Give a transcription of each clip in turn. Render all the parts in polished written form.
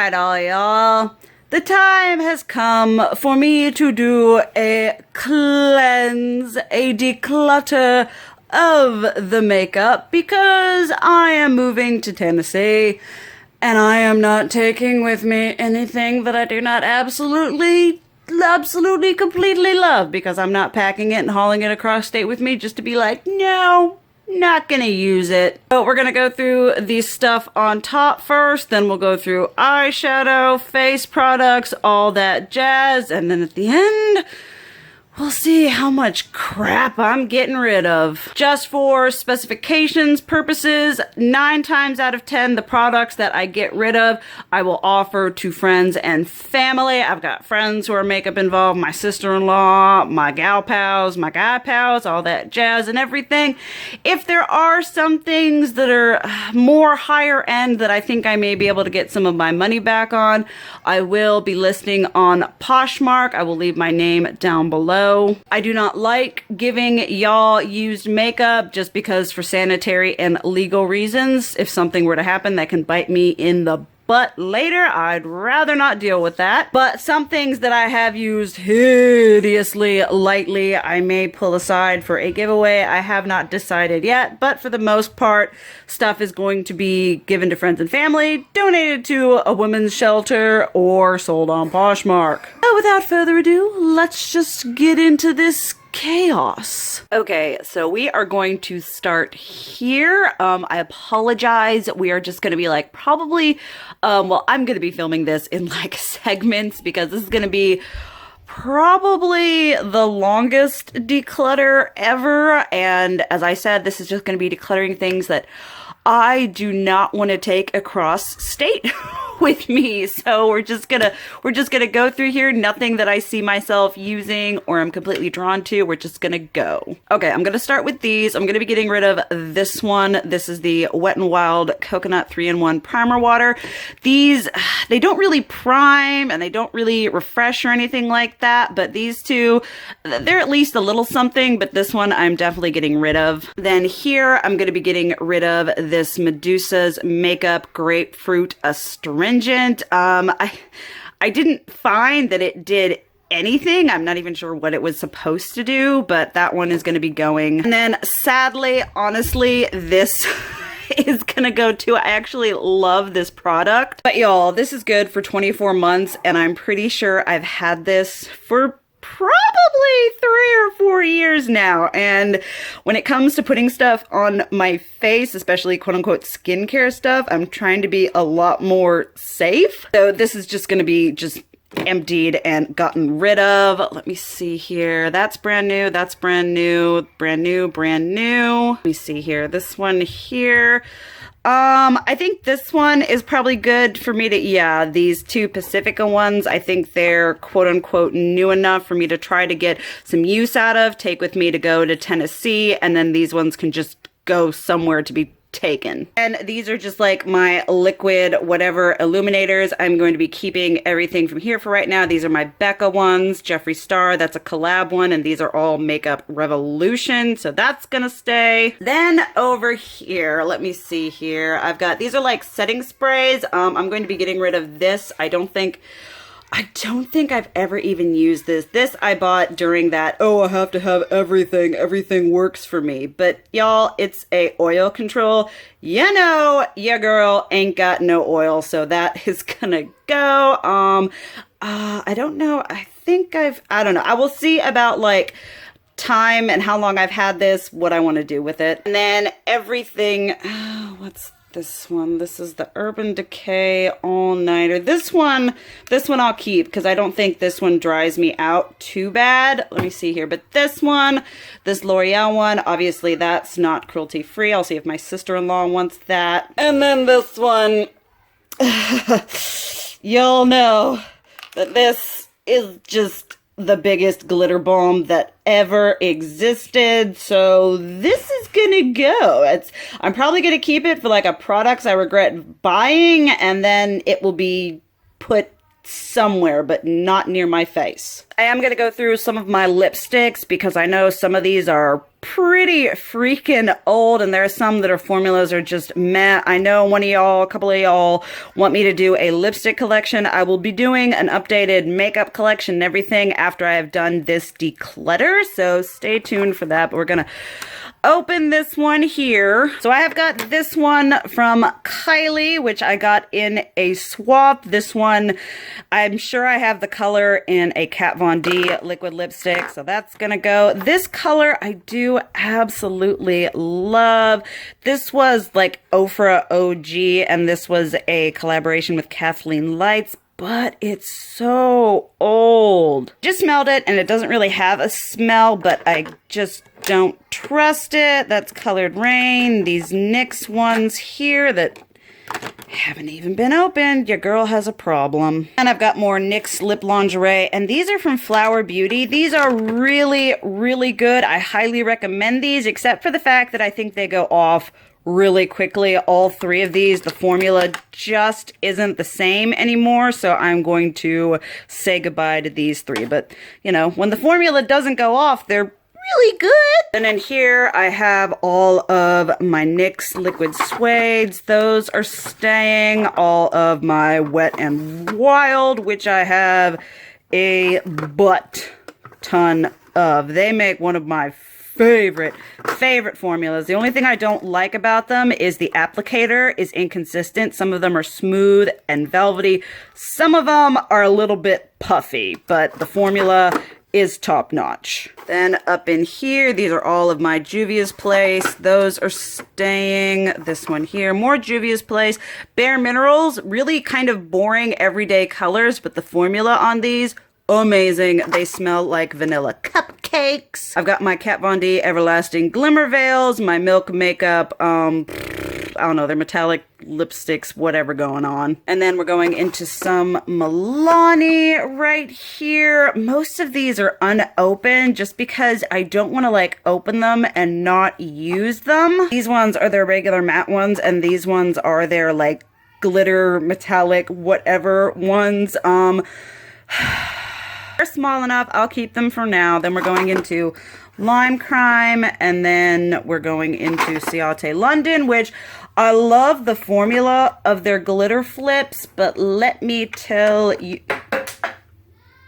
Alright, all y'all. The time has come for me to do a cleanse, a declutter of the makeup because I am moving to Tennessee and I am not taking with me anything that I do not absolutely, completely love because I'm not packing it and hauling it across state with me just to be like, no. Not gonna use it. So we're gonna go through the stuff on top first, then we'll go through eyeshadow, face products, all that jazz, and then at the end, we'll see how much crap I'm getting rid of. Just for specifications purposes, 9 times out of 10, the products that I get rid of, I will offer to friends and family. I've got friends who are makeup involved, my sister-in-law, my gal pals, my guy pals, all that jazz and everything. If there are some things that are more higher end that I think I may be able to get some of my money back on, I will be listing on Poshmark. I will leave my name down below. I do not like giving y'all used makeup just because for sanitary and legal reasons. If something were to happen that can bite me in the butt later, I'd rather not deal with that. But some things that I have used hideously lightly, I may pull aside for a giveaway. I have not decided yet, but for the most part, stuff is going to be given to friends and family, donated to a women's shelter, or sold on Poshmark. So without further ado, let's just get into this chaos. Okay, so we are going to start here. I apologize. We are just going to be like probably, well, I'm going to be filming this in like segments because this is going to be probably the longest declutter ever. And as I said, this is just going to be decluttering things that I do not want to take across state with me. So we're just gonna go through here. Nothing that I see myself using or I'm completely drawn to. We're just gonna go. Okay, I'm gonna start with these. I'm gonna be getting rid of this one. This is the Wet n Wild Coconut 3-in-1 Primer Water. These, they don't really prime and they don't really refresh or anything like that, but these two, they're at least a little something, but this one I'm definitely getting rid of. Then here, I'm gonna be getting rid of this Medusa's Makeup Grapefruit Astringent. I didn't find that it did anything. I'm not even sure what it was supposed to do, but that one is going to be going. And then sadly, honestly, this is gonna go too. I actually love this product, but y'all, this is good for 24 months and I'm pretty sure I've had this for probably 3 or 4 years now. And when it comes to putting stuff on my face, especially quote unquote skincare stuff, I'm trying to be a lot more safe. So this is just going to be just emptied and gotten rid of. Let me see here. That's brand new. That's brand new. Brand new. Brand new. Let me see here. This one here. I think this one is probably good for me to, yeah, these two Pacifica ones, I think they're quote unquote new enough for me to try to get some use out of, take with me to go to Tennessee, and then these ones can just go somewhere to be taken. And these are just like my liquid whatever illuminators. I'm going to be keeping everything from here for right now. These are my Becca ones, Jeffree Star, that's a collab one, and these are all Makeup Revolution, so that's gonna stay. Then over here, let me see here, I've got, these are like setting sprays. I'm going to be getting rid of this. I don't think I've ever even used this. This I bought during that, oh, I have to have everything works for me. But y'all, it's a oil control. You know, your girl ain't got no oil, so that is gonna go. I don't know. I don't know. I will see about like time and how long I've had this, what I want to do with it. And then everything, what's this one? This is the Urban Decay All Nighter. This one I'll keep because I don't think this one dries me out too bad. Let me see here. But this one, this L'Oreal one, obviously that's not cruelty free. I'll see if my sister-in-law wants that. And then this one, you'll know that this is just the biggest glitter bomb that ever existed. So this is gonna go. I'm probably gonna keep it for like a products I regret buying, and then it will be put somewhere, but not near my face. I am going to go through some of my lipsticks because I know some of these are pretty freaking old, and there are some that are formulas are just meh. I know a couple of y'all want me to do a lipstick collection. I will be doing an updated makeup collection and everything after I have done this declutter, so stay tuned for that. But we're gonna open this one here. So I have got this one from Kylie, which I got in a swap. This one, I'm sure I have the color in a Kat Von D liquid lipstick, so that's gonna go. This color I do absolutely love. This was like Ofra OG, and this was a collaboration with Kathleen Lights, but it's so old. Just smelled it, and it doesn't really have a smell, but I just don't trust it. That's Colored Rain. These NYX ones here that haven't even been opened. Your girl has a problem. And I've got more NYX lip lingerie, and these are from Flower Beauty. These are really, really good. I highly recommend these, except for the fact that I think they go off really quickly. All three of these, the formula just isn't the same anymore, so I'm going to say goodbye to these three. But, you know, when the formula doesn't go off, they're really good. And then here I have all of my NYX liquid suedes. Those are staying. All of my Wet and Wild, which I have a butt ton of. They make one of my favorite formulas. The only thing I don't like about them is the applicator is inconsistent. Some of them are smooth and velvety. Some of them are a little bit puffy, but the formula is top notch. Then up in here, these are all of my Juvia's Place. Those are staying. This one here, more Juvia's Place. Bare Minerals, really kind of boring everyday colors, but the formula on these, amazing. They smell like vanilla cupcakes. I've got my Kat Von D Everlasting Glimmer Veils, my Milk Makeup, I don't know, they're metallic lipsticks, whatever going on. And then we're going into some Milani right here. Most of these are unopened just because I don't want to like open them and not use them. These ones are their regular matte ones, and these ones are their like glitter metallic whatever ones. They're small enough. I'll keep them for now. Then we're going into Lime Crime, and then we're going into Ciate London, which I love the formula of their glitter flips, but let me tell you,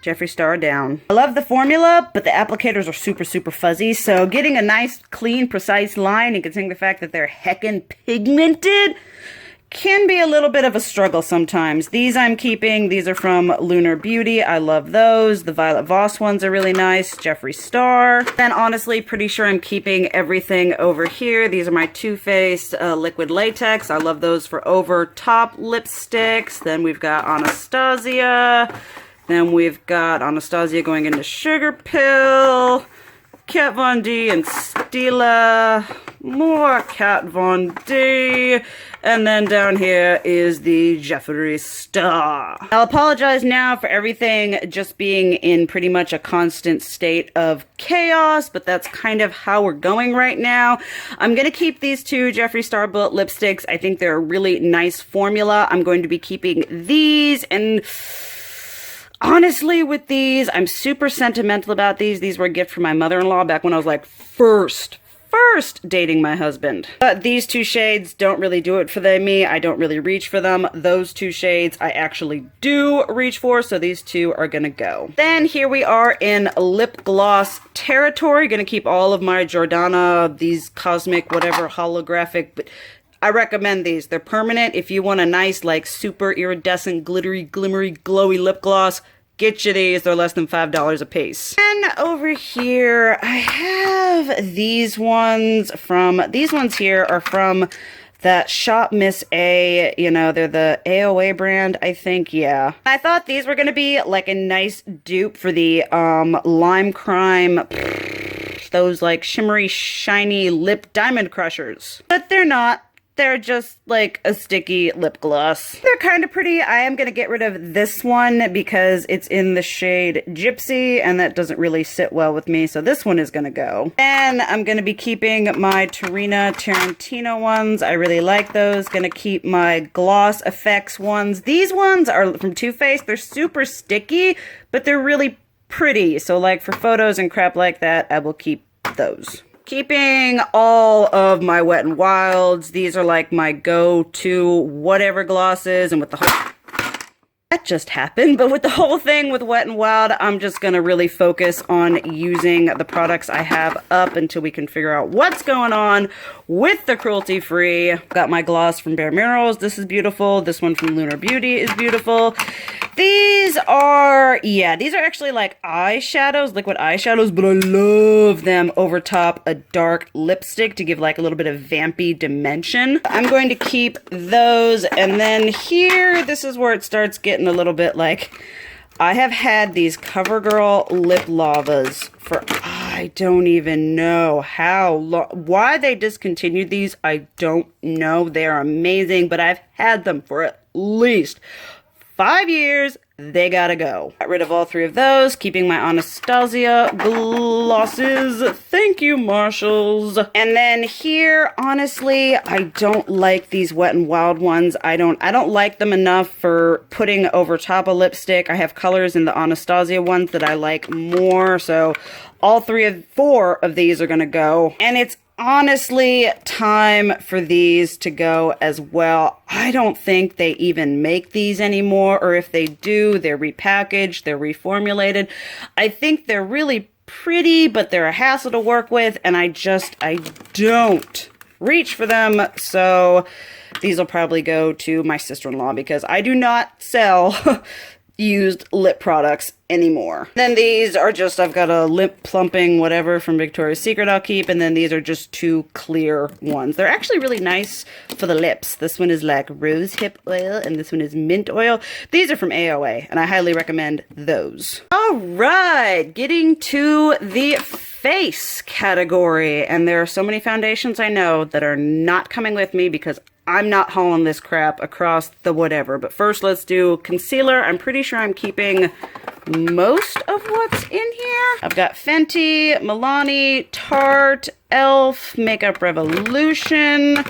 Jeffree Star down. I love the formula, but the applicators are super, super fuzzy, so getting a nice, clean, precise line, and considering the fact that they're heckin' pigmented, can be a little bit of a struggle sometimes. These I'm keeping. These are from Lunar Beauty. I love those. The Violet Voss ones are really nice. Jeffree Star. Then honestly, pretty sure I'm keeping everything over here. These are my Too Faced liquid latex. I love those for over top lipsticks. Then we've got Anastasia. Then we've got Anastasia going into Sugar Pill. Kat Von D and Stila. More Kat Von D. And then down here is the Jeffree Star. I'll apologize now for everything just being in pretty much a constant state of chaos, but that's kind of how we're going right now. I'm going to keep these two Jeffree Star Bullet lipsticks. I think they're a really nice formula. I'm going to be keeping these, and honestly, with these, I'm super sentimental about these. These were a gift from my mother-in-law back when I was like first dating my husband. But these two shades don't really do it for me. I don't really reach for them. Those two shades I actually do reach for, so these two are gonna go. Then here we are in lip gloss territory. Gonna keep all of my Jordana, these cosmic, whatever, holographic, but I recommend these. They're permanent. If you want a nice, like, super iridescent, glittery, glimmery, glowy lip gloss, get you these. They're less than $5 a piece. And over here, I have these ones from, these ones here are from that Shop Miss A, you know, they're the AOA brand, I think, yeah. I thought these were gonna be like a nice dupe for the Lime Crime, those like shimmery, shiny lip diamond crushers. But they're not. They're just like a sticky lip gloss. They're kind of pretty. I am going to get rid of this one because it's in the shade Gypsy, and that doesn't really sit well with me, so this one is going to go. And I'm going to be keeping my Tarina Tarantino ones. I really like those. Going to keep my Gloss Effects ones. These ones are from Too Faced. They're super sticky, but they're really pretty. So like for photos and crap like that, I will keep those. Keeping all of my Wet n Wilds. These are like my go-to whatever glosses, and with the whole... That just happened, but with the whole thing with Wet n Wild, I'm just gonna really focus on using the products I have up until we can figure out what's going on with the cruelty-free. Got my gloss from Bare Minerals. This is beautiful. This one from Lunar Beauty is beautiful. These are, yeah, these are actually like eyeshadows, liquid eyeshadows, but I love them over top a dark lipstick to give like a little bit of vampy dimension. I'm going to keep those, and then here, this is where it starts getting a little bit like, I have had these CoverGirl lip lavas for, I don't even know how long, why they discontinued these, I don't know. They're amazing, but I've had them for at least 5 years. They gotta go. Got rid of all 3 of those, keeping my Anastasia glosses. Thank you, Marshalls. And then here, honestly, I don't like these Wet n Wild ones. I don't like them enough for putting over top a lipstick. I have colors in the Anastasia ones that I like more, so all 4 of these are gonna go. And it's honestly time for these to go as well. I don't think they even make these anymore, or if they do, they're repackaged, they're reformulated. I think they're really pretty, but they're a hassle to work with, and I don't reach for them. So these will probably go to my sister-in-law because I do not sell used lip products anymore. Then these are just, I've got a lip plumping whatever from Victoria's Secret I'll keep, and then these are just 2 clear ones. They're actually really nice for the lips. This one is like rose hip oil, and this one is mint oil. These are from AOA, and I highly recommend those. All right, getting to the face category, and there are so many foundations I know that are not coming with me because I'm not hauling this crap across the whatever. But first, let's do concealer. I'm pretty sure I'm keeping most of what's in here. I've got Fenty, Milani, Tarte, e.l.f., Makeup Revolution,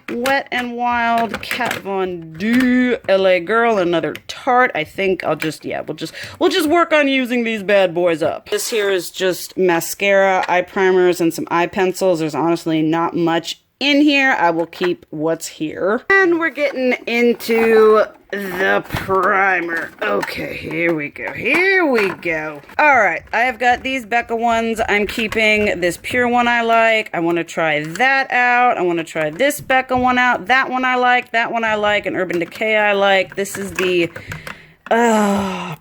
Wet n Wild, Kat Von D, LA Girl, another Tarte. I think I'll just, yeah, we'll just work on using these bad boys up. This here is just mascara, eye primers, and some eye pencils. There's honestly not much in here. I will keep what's here. And we're getting into the primer. Okay, here we go. Here we go. All right, I have got these Becca ones. I'm keeping this Pure one I like. I want to try that out. I want to try this Becca one out. That one I like. That one I like. And Urban Decay I like. This is the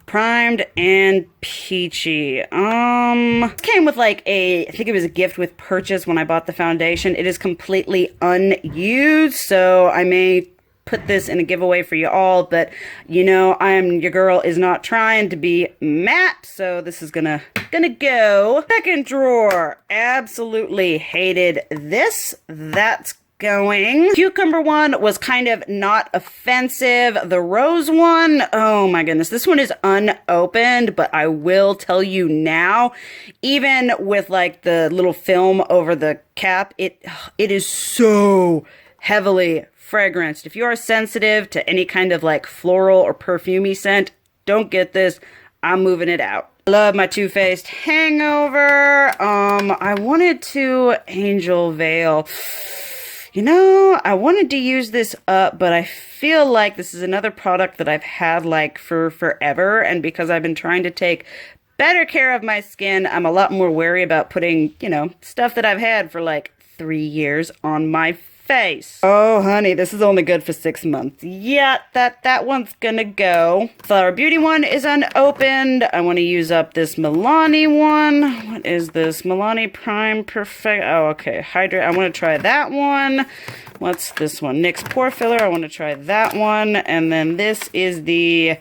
primed and peachy. Came with like I think it was a gift with purchase when I bought the foundation. It is completely unused, so I may put this in a giveaway for you all, but you know, your girl is not trying to be matte, so this is gonna go. Second drawer, absolutely hated this. That's going. Cucumber one was kind of not offensive. The rose one, oh my goodness, this one is unopened, but I will tell you now, even with like the little film over the cap, it is so heavily fragranced. If you are sensitive to any kind of like floral or perfumey scent, don't get this. I'm moving it out. Love my Too Faced Hangover. I wanted to Angel Veil. You know, I wanted to use this up, but I feel like this is another product that I've had like for forever, and because I've been trying to take better care of my skin, I'm a lot more wary about putting, you know, stuff that I've had for like 3 years on my face. Oh, honey, this is only good for 6 months. Yeah, that one's gonna go. Flower Beauty one is unopened. I want to use up this Milani one. What is this? Milani Prime Perfect. Oh, okay. Hydrate. I want to try that one. What's this one? NYX Pore Filler. I want to try that one. And then this is the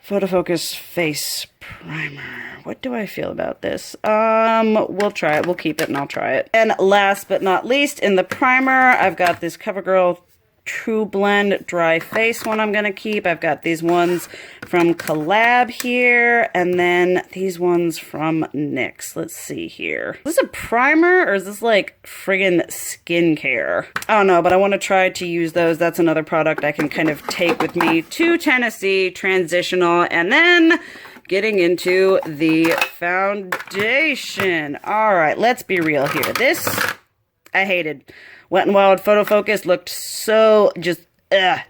Photo Focus Face Primer. What do I feel about this? We'll try it. We'll keep it and I'll try it. And last but not least, in the primer, I've got this CoverGirl True Blend Dry Face one I'm going to keep. I've got these ones from Collab here, and then these ones from NYX. Let's see here. Is this a primer, or is this like friggin' skincare? I don't know, but I want to try to use those. That's another product I can kind of take with me to Tennessee, transitional, and then getting into the foundation. All right, let's be real here. This, I hated. Wet n Wild Photo Focus looked so just,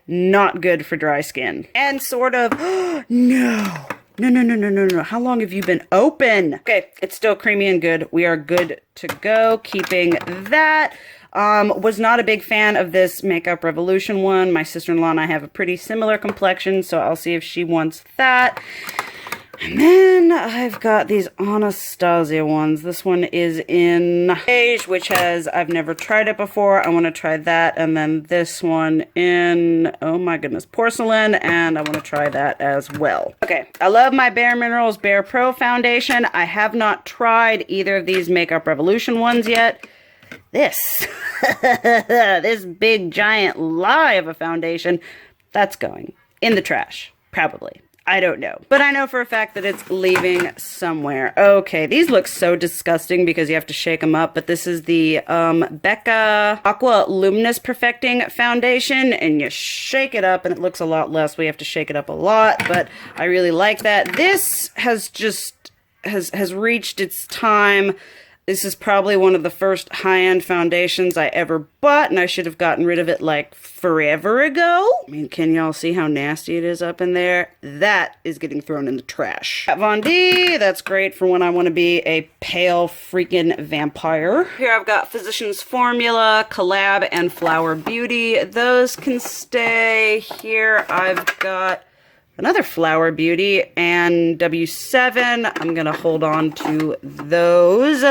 not good for dry skin. And sort of, no. No. How long have you been open? Okay, it's still creamy and good. We are good to go. Keeping that. Was not a big fan of this Makeup Revolution one. My sister-in-law and I have a pretty similar complexion, so I'll see if she wants that. And then I've got these Anastasia ones. This one is in beige, which I've never tried it before. I want to try that. And then this one in, oh my goodness, porcelain. And I want to try that as well. Okay, I love my Bare Minerals Bare Pro foundation. I have not tried either of these Makeup Revolution ones yet. This, this big giant lie of a foundation, that's going in the trash, probably. I don't know. But I know for a fact that it's leaving somewhere. Okay, these look so disgusting because you have to shake them up. But this is the Becca Aqua Luminous Perfecting Foundation. And you shake it up and it looks a lot less. We have to shake it up a lot. But I really like that. This has just, has reached its time. This is probably one of the first high-end foundations I ever bought, and I should have gotten rid of it like forever ago. I mean, can y'all see how nasty it is up in there? That is getting thrown in the trash. Von D, that's great for when I want to be a pale freaking vampire. Here I've got Physicians Formula, Collab, and Flower Beauty. Those can stay. Here I've got another Flower Beauty and W7. I'm going to hold on to those.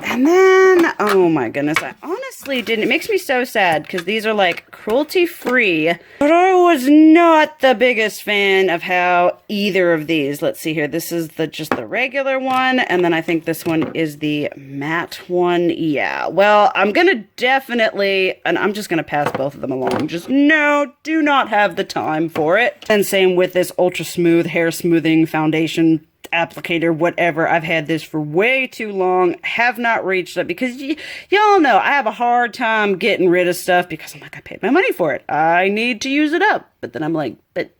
And then, oh my goodness, I honestly didn't. It makes me so sad because these are like cruelty-free. But I was not the biggest fan of how either of these. Let's see here. This is just the regular one. And then I think this one is the matte one. Yeah, well, I'm going to definitely, and I'm just going to pass both of them along. Just no, do not have the time for it. And same with this Ultra Smooth Hair Smoothing Foundation applicator, whatever. I've had this for way too long, have not reached it because y'all know I have a hard time getting rid of stuff because I'm like, I paid my money for it. I need to use it up. But then I'm like, but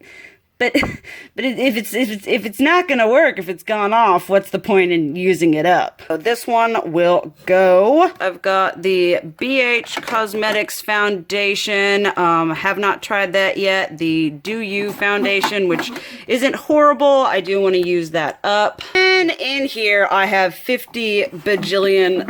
if it's not gonna work, if it's gone off, what's the point in using it up? So this one will go. I've got the BH Cosmetics foundation. Have not tried that yet. The Do You foundation, which isn't horrible. I do want to use that up. And in here I have 50 bajillion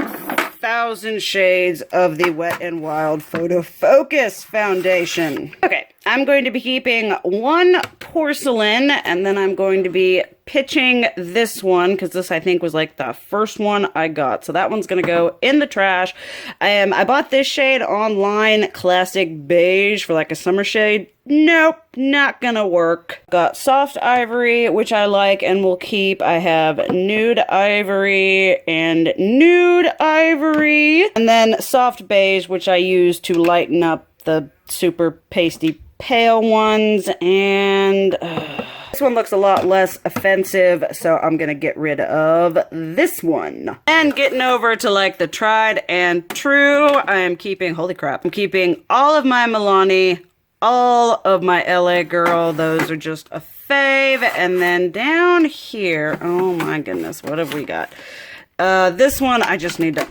thousand shades of the Wet n Wild Photo Focus foundation. Okay, I'm going to be keeping one porcelain, and then I'm going to be pitching this one, because this I think was like the first one I got. So that one's going to go in the trash. I bought this shade online, Classic Beige, for like a summer shade. Nope, not gonna work. Got Soft Ivory, which I like and will keep. I have Nude Ivory and Nude Ivory. And then Soft Beige, which I use to lighten up the super pasty pale ones. And this one looks a lot less offensive, so I'm gonna get rid of this one. And getting over to like the tried and true, I am keeping, holy crap, I'm keeping all of my Milani, all of my LA Girl. Those are just a fave. And then down here, oh my goodness, what have we got? This one, I just need to,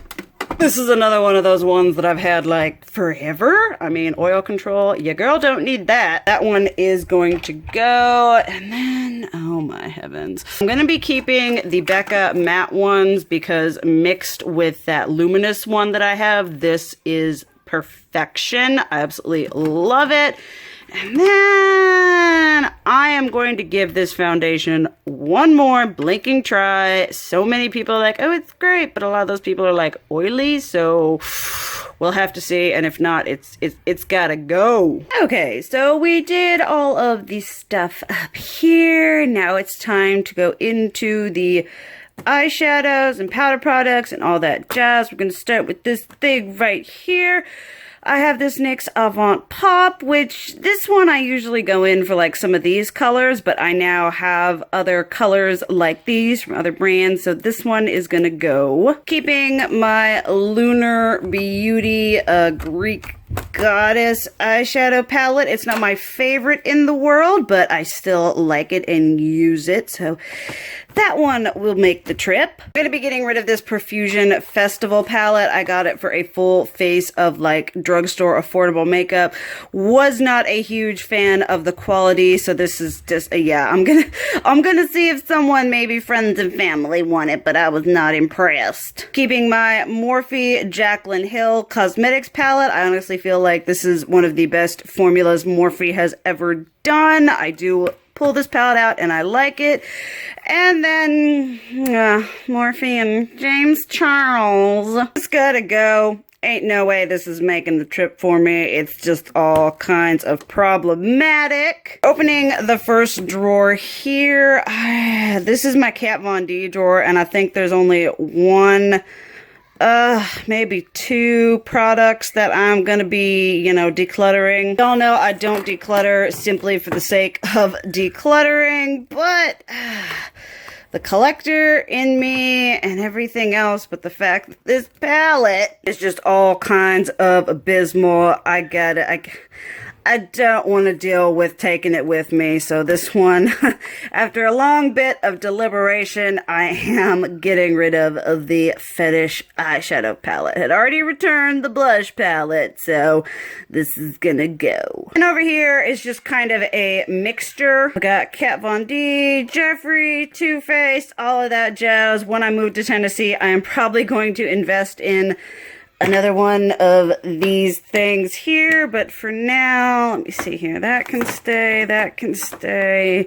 this is another one of those ones that I've had like forever. I mean, oil control, your girl don't need that. That one is going to go. And then, oh my heavens, I'm going to be keeping the Becca matte ones because mixed with that luminous one that I have, this is perfection. I absolutely love it. And then I am going to give this foundation one more blinking try. So many people are like, oh, it's great, but a lot of those people are like oily, so we'll have to see. And if not, it's gotta go. Okay, so we did all of the stuff up here. Now it's time to go into the eyeshadows and powder products and all that jazz. We're going to start with this thing right here. I have this NYX Avant Pop, which this one I usually go in for like some of these colors, but I now have other colors like these from other brands, so this one is going to go. Keeping my Lunar Beauty Greek Goddess eyeshadow palette. It's not my favorite in the world, but I still like it and use it. So that one will make the trip. I'm going to be getting rid of this Profusion Festival palette. I got it for a full face of like drugstore affordable makeup. Was not a huge fan of the quality. So this is just yeah, I'm gonna see if someone, maybe friends and family, want it, but I was not impressed. Keeping my Morphe Jaclyn Hill Cosmetics palette. I honestly feel like this is one of the best formulas Morphe has ever done. I do pull this palette out and I like it. And then Morphe and James Charles. It's gotta go. Ain't no way this is making the trip for me. It's just all kinds of problematic. Opening the first drawer here. This is my Kat Von D drawer, and I think there's only one, maybe two products that I'm gonna be, you know, decluttering. Y'all know I don't declutter simply for the sake of decluttering, but the collector in me and everything else, but the fact that this palette is just all kinds of abysmal. I get it. I don't want to deal with taking it with me. So this one, after a long bit of deliberation, I am getting rid of the Fetish eyeshadow palette. Had already returned the blush palette, so this is gonna go. And over here is just kind of a mixture. I got Kat Von D, Jeffree, Too Faced, all of that jazz. When I move to Tennessee, I am probably going to invest in another one of these things here, but for now, let me see here. That can stay, that can stay.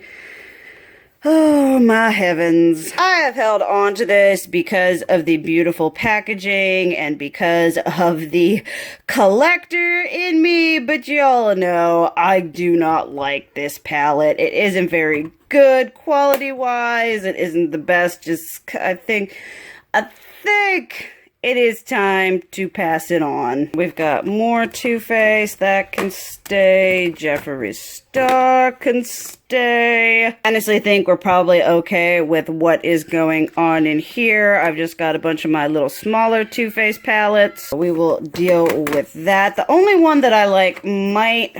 Oh my heavens. I have held on to this because of the beautiful packaging and because of the collector in me, but y'all know I do not like this palette. It isn't very good quality-wise. It isn't the best. Just, I think it is time to pass it on. We've got more Too Faced. That can stay. Jeffree Star can stay. I honestly think we're probably okay with what is going on in here. I've just got a bunch of my little smaller Too Faced palettes. We will deal with that. The only one that I like might...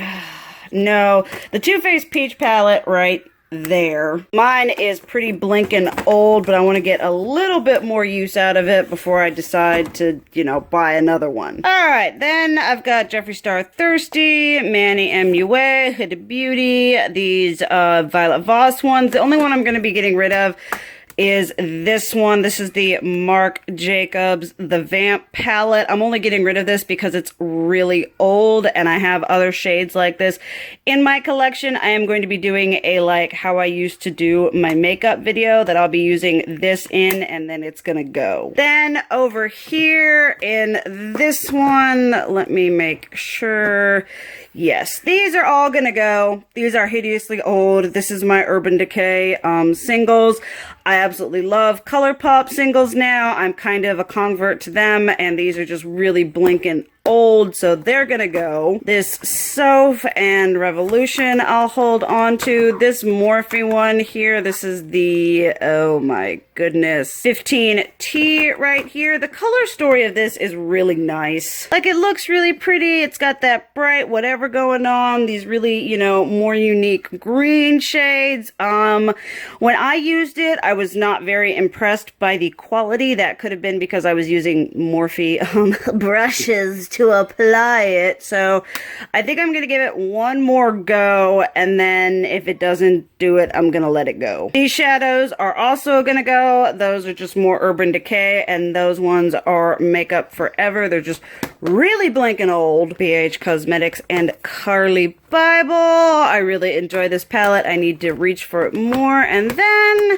No. The Too Faced Peach palette right there. Mine is pretty blinking old, but I want to get a little bit more use out of it before I decide to, you know, buy another one. Alright, then I've got Jeffree Star Thirsty, Manny MUA, Huda Beauty, these Violet Voss ones. The only one I'm going to be getting rid of is this one. This is the Marc Jacobs The Vamp palette. I'm only getting rid of this because it's really old and I have other shades like this in my collection. I am going to be doing a like how I used to do my makeup video that I'll be using this in, and then it's gonna go. Then over here in this one, let me make sure. Yes, these are all gonna go. These are hideously old. This is my Urban Decay singles. I absolutely love ColourPop singles now. I'm kind of a convert to them, and these are just really blinking old, so they're gonna go. This Soph and Revolution I'll hold on to. This Morphe one here, this is the, oh my goodness, 15T right here. The color story of this is really nice. Like, it looks really pretty. It's got that bright whatever going on. These really, you know, more unique green shades. When I used it, I was not very impressed by the quality. That could have been because I was using Morphe brushes to apply it. So I think I'm gonna give it one more go, and then if it doesn't do it, I'm gonna let it go. These shadows are also gonna go. Those are just more Urban Decay, and those ones are Makeup Forever. They're just really blinking old. BH Cosmetics and Carly Bible. I really enjoy this palette. I need to reach for it more. And then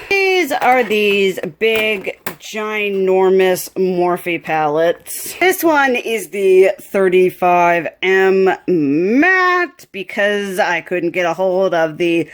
these are these big ginormous Morphe palettes. This one is the 35M matte because I couldn't get a hold of the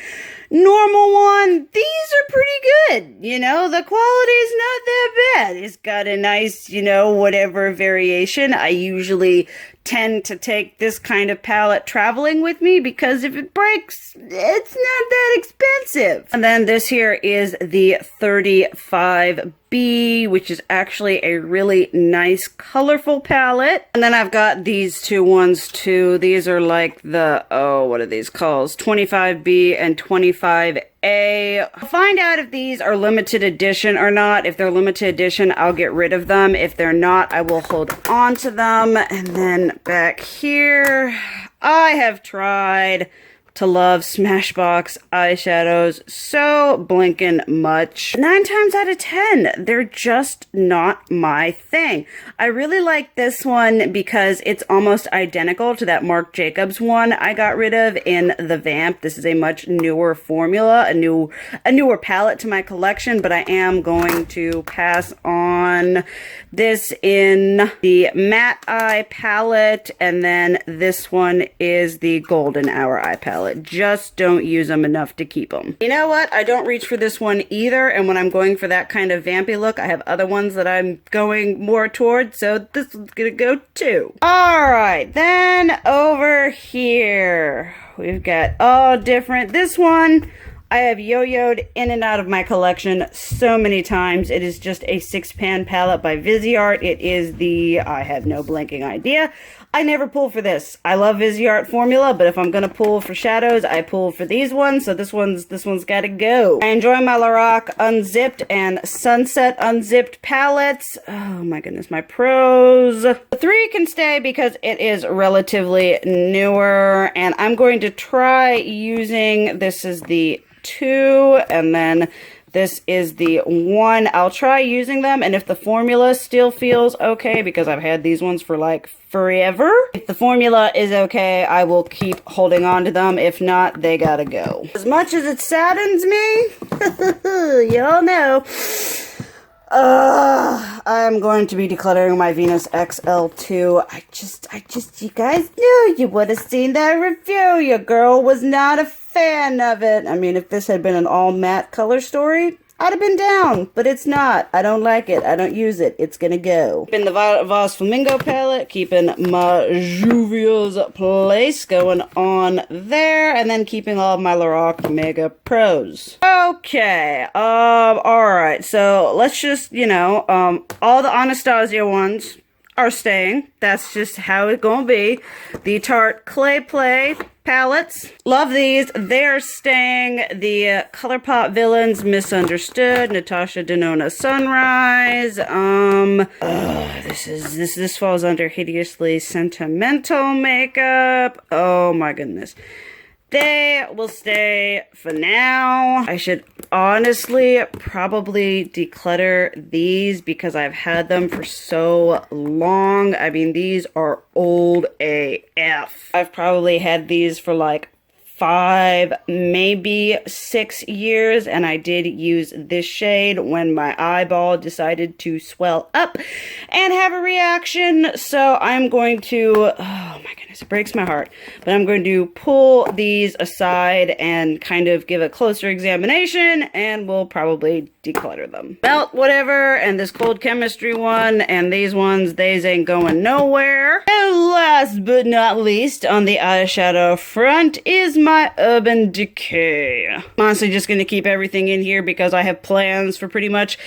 normal one. These are pretty good. You know, the quality is not that bad. It's got a nice, you know, whatever variation. I usually tend to take this kind of palette traveling with me because if it breaks, it's not that expensive. And then this here is the 35 B, which is actually a really nice, colorful palette. And then I've got these two ones too. These are like the, oh, what are these called? 25B and 25A. I'll find out if these are limited edition or not. If they're limited edition, I'll get rid of them. If they're not, I will hold on to them. And then back here, I have tried to love Smashbox eyeshadows so blinking much. 9 times out of 10, they're just not my thing. I really like this one because it's almost identical to that Marc Jacobs one I got rid of in the Vamp. This is a much newer formula, a newer palette to my collection, but I am going to pass on this in the Matte Eye palette, and then this one is the Golden Hour Eye palette. Just don't use them enough to keep them. You know what? I don't reach for this one either, and when I'm going for that kind of vampy look, I have other ones that I'm going more towards, so this one's gonna go too. Alright, then over here, we've got all different. This one I have yo-yoed in and out of my collection so many times. It is just a 6-pan palette by Viseart. It is the, I have no blinking idea. I never pull for this. I love Viseart formula, but if I'm gonna pull for shadows, I pull for these ones, so this one's gotta go. I enjoy my Lorac Unzipped and Sunset Unzipped palettes. Oh my goodness, my pros. The 3 can stay because it is relatively newer, and I'm going to try using, this is the 2, and then this is the 1. I'll try using them, and if the formula still feels okay, because I've had these ones for like forever, if the formula is okay, I will keep holding on to them. If not, they gotta go. As much as it saddens me, y'all know, I'm going to be decluttering my Venus XL2. I just, you guys knew, you would have seen that review. Your girl was not a fan of it. I mean, if this had been an all matte color story, I'd have been down, but it's not. I don't like it. I don't use it. It's gonna go. Keeping the Vase Flamingo palette, keeping my Juvia's Place going on there, and then keeping all of my Lorac Mega Pros. Okay, alright, so let's just, you know, all the Anastasia ones are staying. That's just how it's gonna be. The Tarte Clay Play palettes, love these. They're staying. The ColourPop Villains Misunderstood, Natasha Denona Sunrise. This falls under Hideously Sentimental makeup. Oh my goodness. They will stay for now. I should honestly probably declutter these because I've had them for so long. I mean, these are old AF. I've probably had these for like 5, maybe 6 years, and I did use this shade when my eyeball decided to swell up and have a reaction. So I'm going to, oh my goodness, it breaks my heart, but I'm going to pull these aside and kind of give a closer examination, and we'll probably declutter them. Melt whatever, and this Cold Chemistry one, and these ones, these ain't going nowhere. And last but not least, on the eyeshadow front is my Urban Decay. I'm honestly just going to keep everything in here because I have plans for pretty much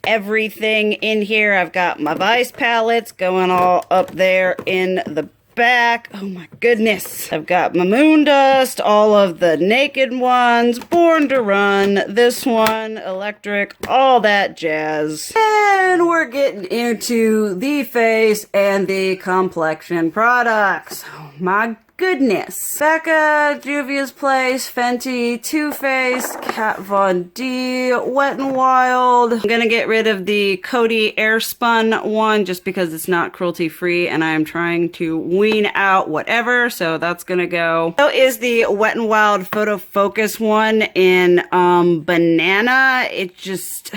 everything in here. I've got my Vice palettes going all up there in the back. Oh my goodness. I've got my Moon Dust, all of the Naked ones, Born to Run, this one, Electric, all that jazz. And we're getting into the face and the complexion products. Oh my goodness. Becca, Juvia's Place, Fenty, Too Faced, Kat Von D, Wet n Wild. I'm gonna get rid of the Coty Airspun one just because it's not cruelty free and I'm trying to wean out whatever, so that's gonna go. So is the Wet n Wild Photo Focus one in Banana. It just,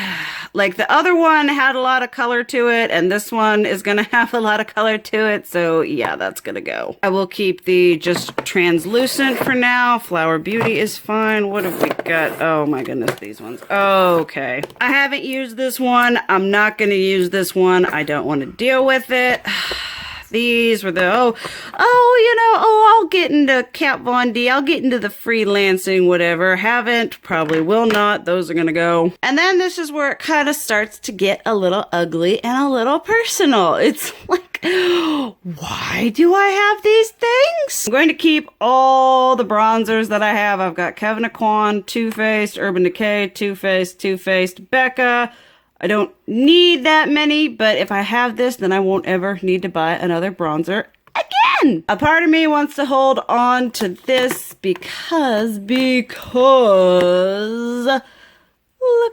like the other one had a lot of color to it, and this one is gonna have a lot of color to it, so yeah, that's gonna go. I will keep the just translucent for now. Flower Beauty is fine. What have we got? Oh my goodness, these ones. Okay. I haven't used this one. I'm not going to use this one. I don't want to deal with it. These were the, I'll get into Kat Von D. I'll get into the freelancing, whatever. Haven't, probably will not. Those are going to go. And then this is where it kind of starts to get a little ugly and a little personal. It's like, why do I have these things? I'm going to keep all the bronzers that I have. I've got Kevyn Aucoin, Too Faced, Urban Decay, Too Faced, Becca. I don't need that many, but if I have this, then I won't ever need to buy another bronzer again. A part of me wants to hold on to this because look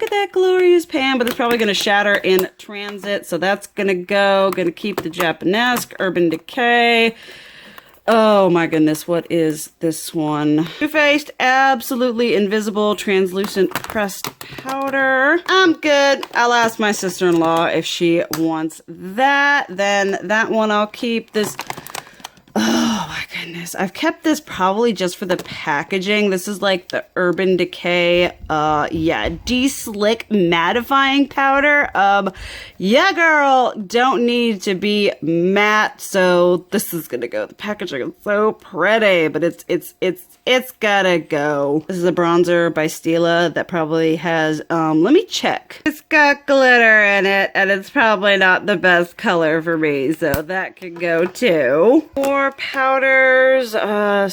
at that glorious pan, but it's probably going to shatter in transit, so that's going to go. Going to keep the Japanesque, Urban Decay. Oh my goodness, what is this one? Too Faced, Absolutely Invisible Translucent Pressed Powder. I'm good. I'll ask my sister-in-law if she wants that. Then that one I'll keep. This, oh my goodness. I've kept this probably just for the packaging. This is like the Urban Decay, De-Slick Mattifying Powder. Yeah, girl, don't need to be matte, so this is gonna go. The packaging is so pretty, but it's gotta go. This is a bronzer by Stila that probably has, let me check. It's got glitter in it, and it's probably not the best color for me, so that can go too. More powders,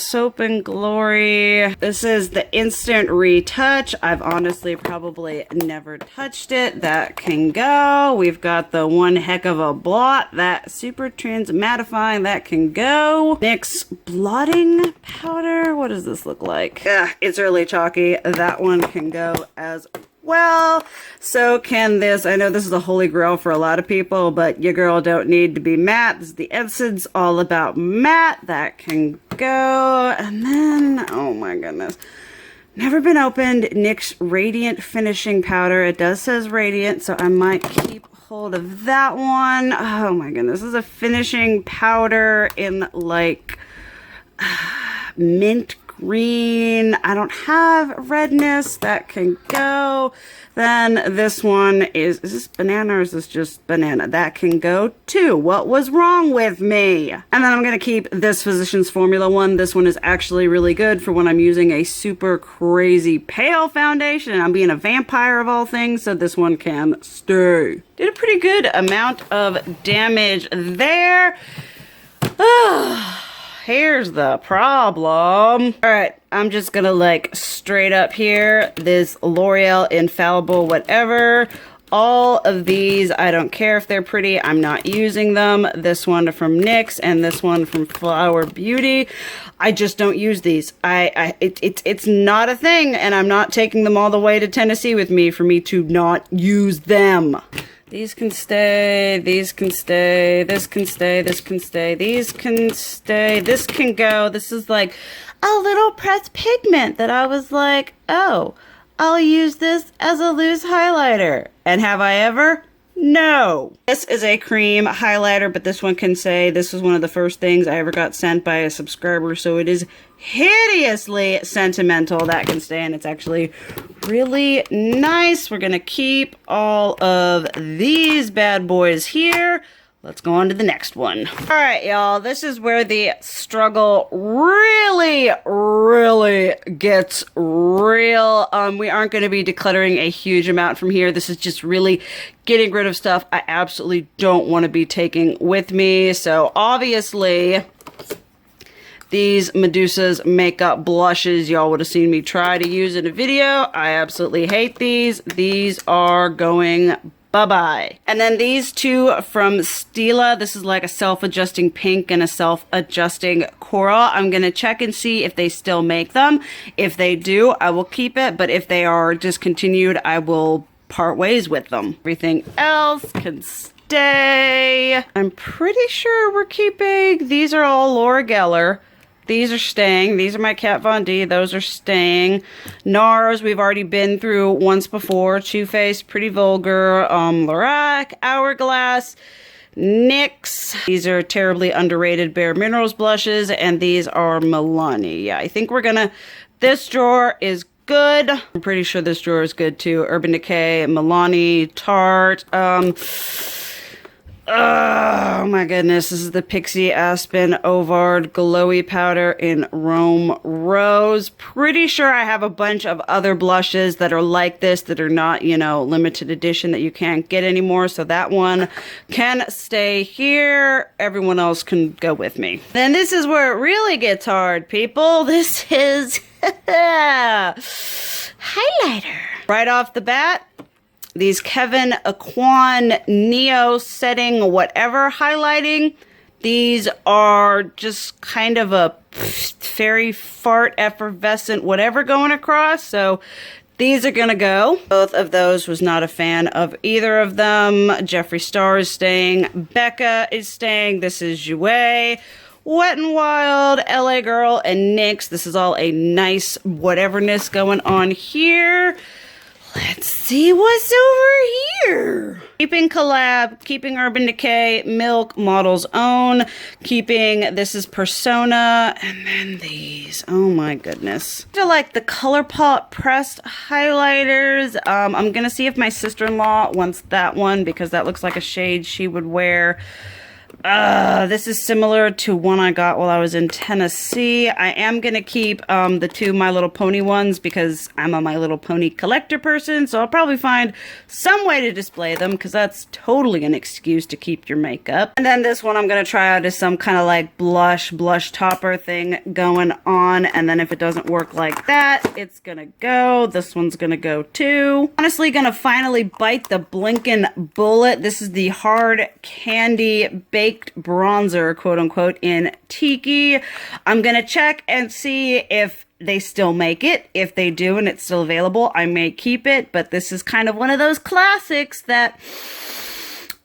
Soap and Glory. This is the Instant Retouch. I've honestly probably never touched it. That can go. We've got the One Heck of a Blot, that Super Trans Mattifying, that can go. NYX Blotting Powder. What does this look like? It's really chalky. That one can go as well. So can this. I know this is a holy grail for a lot of people, but your girl don't need to be matte. This is the Essence All About Matte. That can go. And then, oh my goodness, never been opened, NYX Radiant Finishing Powder. It does says Radiant, so I might keep hold of that one. Oh my goodness, this is a finishing powder in like mint green. I don't have redness. That can go. Then this one is this banana or is this just banana? That can go too. What was wrong with me? And then I'm going to keep this Physicians Formula one. This one is actually really good for when I'm using a super crazy pale foundation. I'm being a vampire of all things, so this one can stay. Did a pretty good amount of damage there. Here's the problem. All right, I'm just gonna like straight up here, this L'Oreal Infallible whatever. All of these, I don't care if they're pretty, I'm not using them. This one from NYX and this one from Flower Beauty. I just don't use these. It's not a thing, and I'm not taking them all the way to Tennessee with me for me to not use them. These can stay, these can stay, this can stay, this can stay, these can stay, this can go. This is like a little pressed pigment that I was like, oh, I'll use this as a loose highlighter. And have I ever? No. This is a cream highlighter, but this one can say this was one of the first things I ever got sent by a subscriber, so it is hideously sentimental. That can stay, and it's actually really nice. We're gonna keep all of these bad boys here. Let's go on to the next one. All right, y'all, this is where the struggle really gets real. We aren't going to be decluttering a huge amount from here. This is just really getting rid of stuff I absolutely don't want to be taking with me. So obviously, these Medusa's makeup blushes, y'all would have seen me try to use in a video. I absolutely hate these. These are going bye-bye. And then these two from Stila. This is like a self-adjusting pink and a self-adjusting coral. I'm going to check and see if they still make them. If they do, I will keep it. But if they are discontinued, I will part ways with them. Everything else can stay. I'm pretty sure we're keeping. These are all Laura Geller. These are staying. These are my Kat Von D. Those are staying. NARS, we've already been through once before. Too Faced, Pretty Vulgar, Lorac, Hourglass, NYX. These are terribly underrated Bare Minerals blushes, and these are Milani. Yeah, I think we're gonna... This drawer is good. I'm pretty sure this drawer is good too. Urban Decay, Milani, Tarte. Oh my goodness, this is the Pixie Aspen Ovard Glowy Powder in Rome Rose. Pretty sure I have a bunch of other blushes that are like this that are not, you know, limited edition that you can't get anymore. So that one can stay here. Everyone else can go with me. Then this is where it really gets hard, people. This is highlighter. Right off the bat, these Kevin Aquan Neo setting whatever highlighting. These are just kind of a fairy fart effervescent whatever going across. So these are gonna go. Both of those, was not a fan of either of them. Jeffree Star is staying. Becca is staying. This is Jouer. Wet n Wild, LA Girl, and NYX. This is all a nice whateverness going on here. Let's see what's over here. Keeping Collab, keeping Urban Decay, Milk, Model's Own, keeping, this is Persona, and then these. Oh my goodness. I like the ColourPop pressed highlighters. I'm gonna see if my sister-in-law wants that one because that looks like a shade she would wear. This is similar to one I got while I was in Tennessee. I am going to keep the two My Little Pony ones because I'm a My Little Pony collector person, so I'll probably find some way to display them because that's totally an excuse to keep your makeup. And then this one I'm going to try out as some kind of like blush topper thing going on, and then if it doesn't work like that, it's going to go. This one's going to go too. Honestly, going to finally bite the blinking bullet. This is the Hard Candy Baked Bronzer, quote unquote, in Tiki. I'm gonna check and see if they still make it. If they do and it's still available, I may keep it, but this is kind of one of those classics that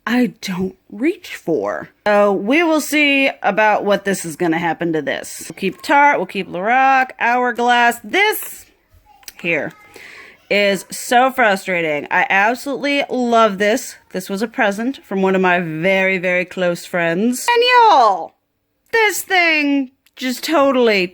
I don't reach for. So we will see about what this is gonna happen to this. We'll keep Tarte, we'll keep Lorac, Hourglass. This here is so frustrating. I absolutely love this. This was a present from one of my very, very close friends. And y'all, this thing just totally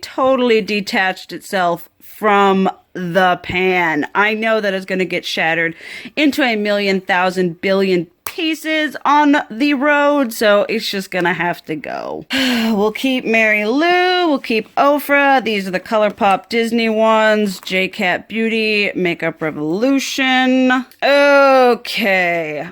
detached itself from the pan. I know that it's going to get shattered into a million, thousand, billion pieces on the road, so it's just gonna have to go. We'll keep Mary Lou, we'll keep Ofra. These are the ColourPop Disney ones. J-Cat Beauty, Makeup Revolution. Okay.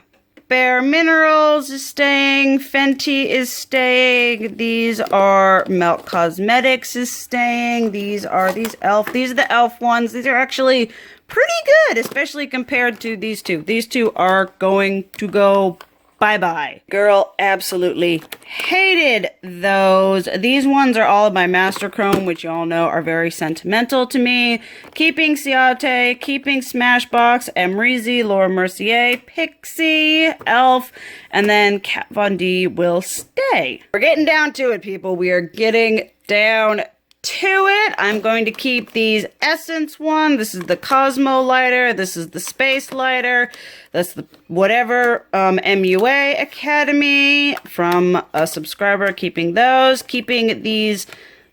Bare Minerals is staying. Fenty is staying. These are Melt Cosmetics is staying. These are these e.l.f. These are the e.l.f. ones. These are actually pretty good, especially compared to these two. These two are going to go bye-bye. Girl absolutely hated those. These ones are all of my Master Chrome, which y'all know are very sentimental to me. Keeping Ciate, keeping Smashbox, Emrezy, Laura Mercier, Pixie, e.l.f., and then Kat Von D will stay. We're getting down to it, people. We are getting down to it. I'm going to keep these Essence one. This is the Cosmo lighter. This is the Space lighter. That's the whatever MUA Academy from a subscriber. Keeping those. Keeping these.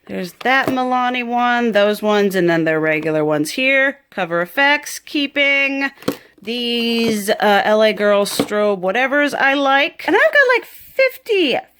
There's that Milani one. Those ones. And then their regular ones here. Cover Effects. Keeping these LA Girl strobe whatevers I like. And I've got like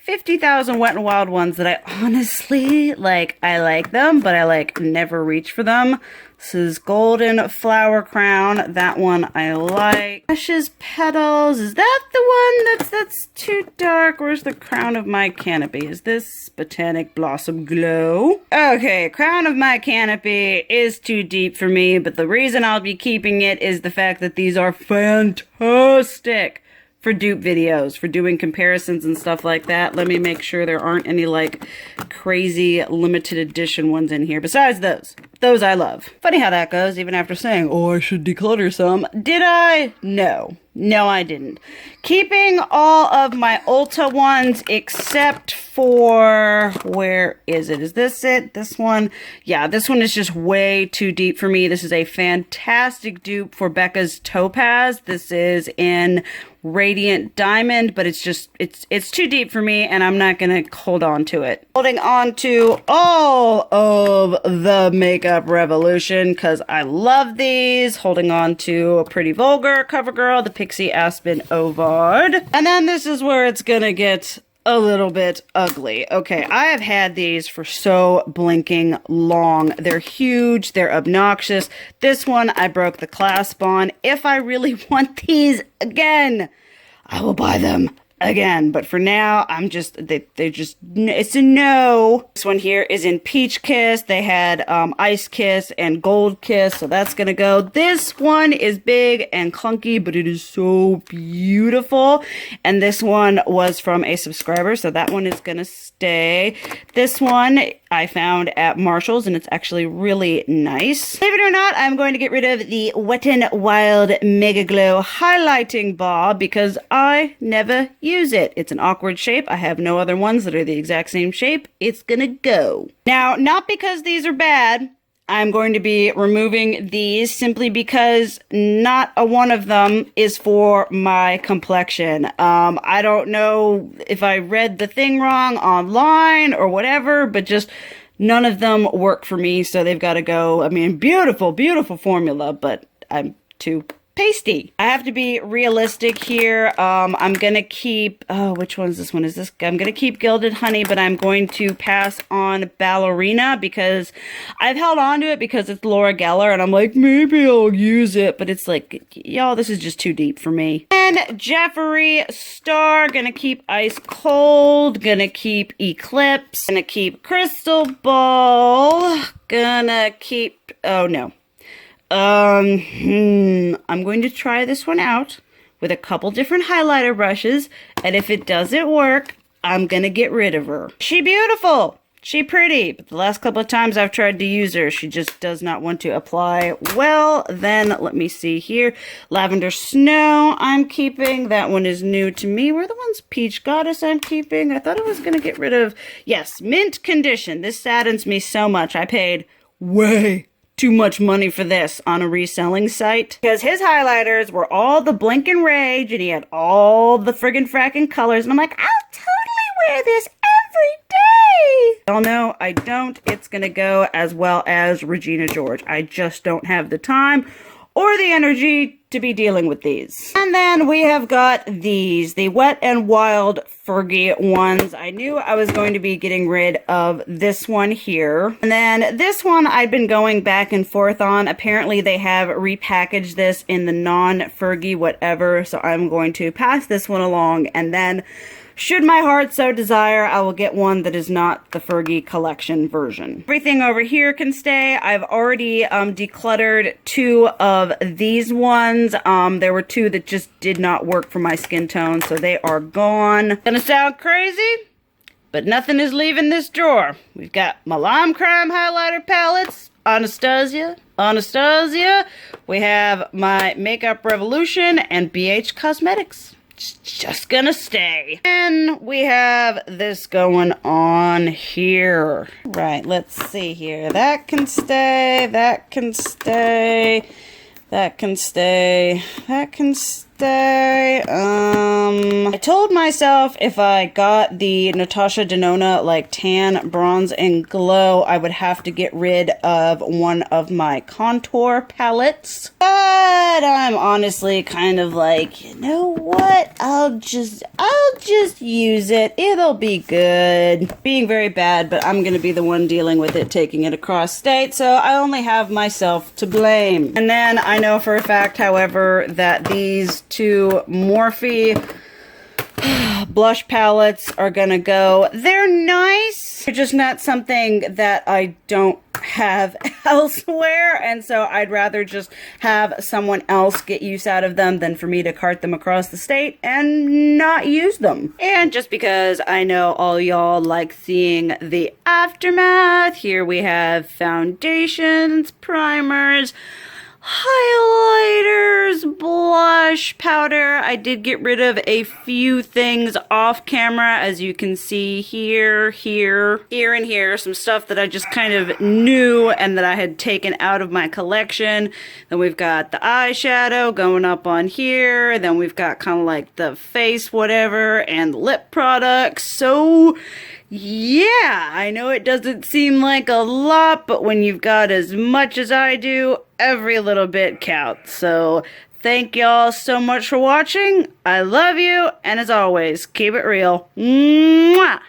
50,000 Wet n Wild ones that I honestly like. I like them, but I like never reach for them. This is Golden Flower Crown. That one I like. Precious Petals. Is that the one that's too dark? Where's the Crown of My Canopy? Is this Botanic Blossom Glow? Okay, Crown of My Canopy is too deep for me, but the reason I'll be keeping it is the fact that these are fantastic for dupe videos, for doing comparisons and stuff like that. Let me make sure there aren't any like crazy limited edition ones in here. Besides those. Those I love. Funny how that goes, even after saying, oh, I should declutter some. Did I? No. No, I didn't. Keeping all of my Ulta ones except for, where is it? Is this it? This one? Yeah, this one is just way too deep for me. This is a fantastic dupe for Becca's Topaz. This is in Radiant Diamond, but it's just, it's too deep for me, and I'm not gonna hold on to it. Holding on to all of the makeup Makeup Revolution because I love these. Holding on to Pretty Vulgar, CoverGirl, the Pixie Aspen Ovard. And then this is where it's gonna get a little bit ugly. Okay, I have had these for so blinking long. They're huge, they're obnoxious. This one I broke the clasp on. If I really want these again, I will buy them again, but for now, I'm just, it's a no. This one here is in Peach Kiss. They had Ice Kiss and Gold Kiss, so that's gonna go. This one is big and clunky, but it is so beautiful. And this one was from a subscriber, so that one is gonna stay. This one I found at Marshall's, and it's actually really nice. Believe it or not, I'm going to get rid of the Wet n Wild Mega Glow Highlighting Bar because I never use it. It's an awkward shape. I have no other ones that are the exact same shape. It's gonna go. Now, not because these are bad, I'm going to be removing these simply because not a one of them is for my complexion. I don't know if I read the thing wrong online or whatever, but just none of them work for me, so they've got to go. I mean, beautiful, beautiful formula, but I'm too pasty. I have to be realistic here. I'm gonna keep, oh, which one is this one? Is this, I'm gonna keep Gilded Honey, but I'm going to pass on Ballerina because I've held on to it because it's Laura Geller, and I'm like, maybe I'll use it, but it's like, y'all, this is just too deep for me. And Jeffree Star, gonna keep Ice Cold, gonna keep Eclipse, gonna keep Crystal Ball, gonna keep, oh no. I'm going to try this one out with a couple different highlighter brushes, and if it doesn't work, I'm gonna get rid of her. She beautiful, she pretty, but the last couple of times I've tried to use her, she just does not want to apply well. Then, let me see here, Lavender Snow I'm keeping, that one is new to me. Where are the ones Peach Goddess I'm keeping? I thought I was gonna get rid of, yes, Mint Condition. This saddens me so much. I paid way too much money for this on a reselling site because his highlighters were all the Blink and Rage and he had all the friggin' frackin' colors, and I'm like, I'll totally wear this every day. Oh no, I don't. It's gonna go, as well as Regina George. I just don't have the time or the energy to be dealing with these. And then we have got these, the Wet n Wild Fergie ones. I knew I was going to be getting rid of this one here. And then this one I've been going back and forth on. Apparently they have repackaged this in the non-Fergie whatever, so I'm going to pass this one along, and then should my heart so desire, I will get one that is not the Fergie collection version. Everything over here can stay. I've already decluttered 2 of these ones. There were 2 that just did not work for my skin tone, so they are gone. Gonna sound crazy, but nothing is leaving this drawer. We've got my Lime Crime highlighter palettes, Anastasia. We have my Makeup Revolution and BH Cosmetics. Just gonna stay. And we have this going on here. Right, let's see here. That can stay, that can stay, that can stay, that can stay. I told myself if I got the Natasha Denona like Tan, Bronze, and Glow, I would have to get rid of one of my contour palettes. But I'm honestly kind of like, you know what? I'll just use it. It'll be good. Being very bad, but I'm gonna be the one dealing with it, taking it across state, so I only have myself to blame. And then I know for a fact, however, that these 2 Morphe blush palettes are gonna go. They're nice. They're just not something that I don't have elsewhere, and so I'd rather just have someone else get use out of them than for me to cart them across the state and not use them. And just because I know all y'all like seeing the aftermath, here we have foundations, primers, highlighters, blush, powder. I did get rid of a few things off camera, as you can see here, and here. Some stuff that I just kind of knew and that I had taken out of my collection. Then we've got the eyeshadow going up on here. Then we've got kind of like the face whatever and lip products. So Yeah, I know it doesn't seem like a lot, but when you've got as much as I do, every little bit counts. So thank y'all so much for watching. I love you, and as always, keep it real. Mwah!